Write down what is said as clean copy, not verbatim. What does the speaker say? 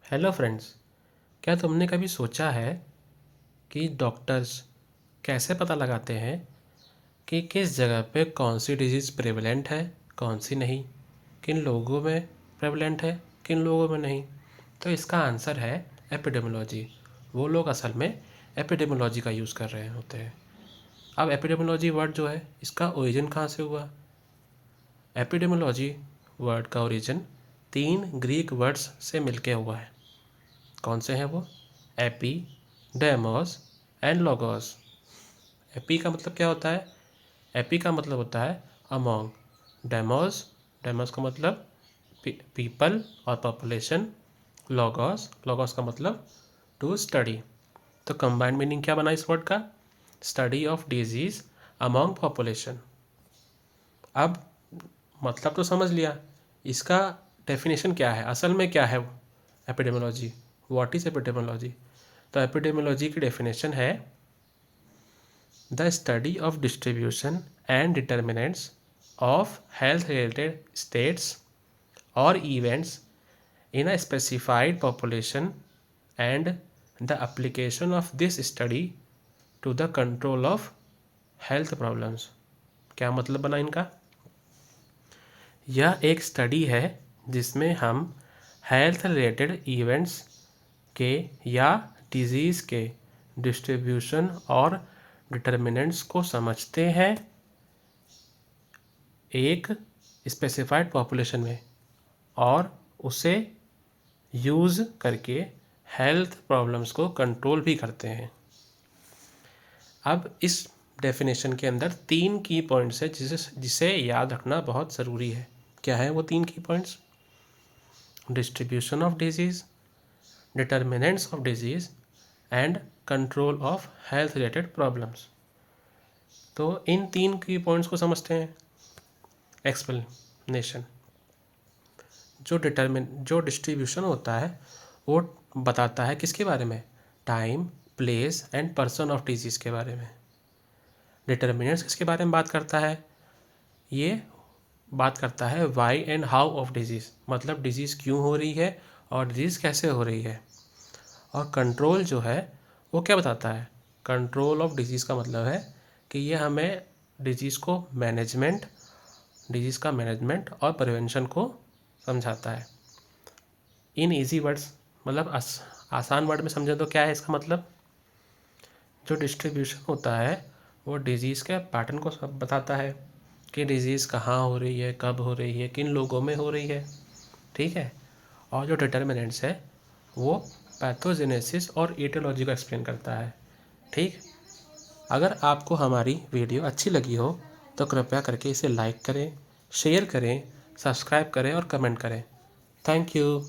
Hello friends, क्या तुमने कभी सोचा है कि डॉक्टर्स कैसे पता लगाते हैं कि किस जगह पे कौन सी डिजीज़ प्रेवलेंट है, कौन सी नहीं, किन लोगों में प्रेवलेंट है, किन लोगों में नहीं? तो इसका आंसर है एपिडेमियोलॉजी। वो लोग असल में एपिडेमियोलॉजी का यूज़ कर रहे होते हैं। अब एपिडेमियोलॉजी वर्ड जो है, इसका ओरिजिन कहाँ से हुआ? एपिडेमियोलॉजी वर्ड का ओरिजिन 3 ग्रीक वर्ड्स से मिलके हुआ है। कौन से हैं वो? AP, demos and logos. AP का मतलब क्या होता है? एपी का मतलब होता है अमोंग। डेमोस, डेमोस का मतलब पीपल और पॉपुलेशन। लोगोस, लोगोस का मतलब टू स्टडी। तो कंबाइंड मीनिंग क्या बना इस वर्ड का? Study of disease among population. अब मतलब तो समझ लिया, इसका डेफिनेशन क्या है, असल में क्या है एपिडेमियोलॉजी? What is epidemiology? तो एपिडेमियोलॉजी की डेफिनेशन है the study of distribution and determinants of health related states और events in a specified population and the application of this study to the control of health problems। क्या मतलब बना इनका? यह एक स्टडी है जिसमें हम हेल्थ रिलेटेड इवेंट्स के या डिजीज़ के डिस्ट्रीब्यूशन और डिटर्मिनेंट्स को समझते हैं एक स्पेसिफाइड पॉपुलेशन में, और उसे यूज़ करके हेल्थ प्रॉब्लम्स को कंट्रोल भी करते हैं। अब इस डेफिनेशन के अंदर 3 की पॉइंट्स है जिसे याद रखना बहुत ज़रूरी है। क्या है वो 3 की points? Distribution of disease, determinants of disease and control of health related problems. तो इन 3 की पॉइंट्स को समझते हैं। एक्सप्लेनेशन। जो डिस्ट्रीब्यूशन होता है वो बताता है किसके बारे में? Time, place and person of disease के बारे में। डिटर्मिनेंट्स किसके बारे में बात करता है? ये बात करता है why and how of disease, मतलब डिजीज़ क्यों हो रही है और डिजीज़ कैसे हो रही है। और कंट्रोल जो है वो क्या बताता है? कंट्रोल ऑफ डिजीज़ का मतलब है कि ये हमें डिजीज़ का मैनेजमेंट और प्रिवेंशन को समझाता है। इन इजी वर्ड्स, मतलब आसान वर्ड में समझें तो क्या है इसका मतलब? जो डिस्ट्रीब्यूशन होता है वो डिजीज़ के पैटर्न को सब बताता है कि डिजीज़ कहाँ हो रही है, कब हो रही है, किन लोगों में हो रही है। ठीक है। और जो डिटर्मिनेंट्स है वो पैथोजेनेसिस और ईटियोलॉजी को एक्सप्लेन करता है। ठीक। अगर आपको हमारी वीडियो अच्छी लगी हो तो कृपया करके इसे लाइक करें, शेयर करें, सब्सक्राइब करें और कमेंट करें। Thank you.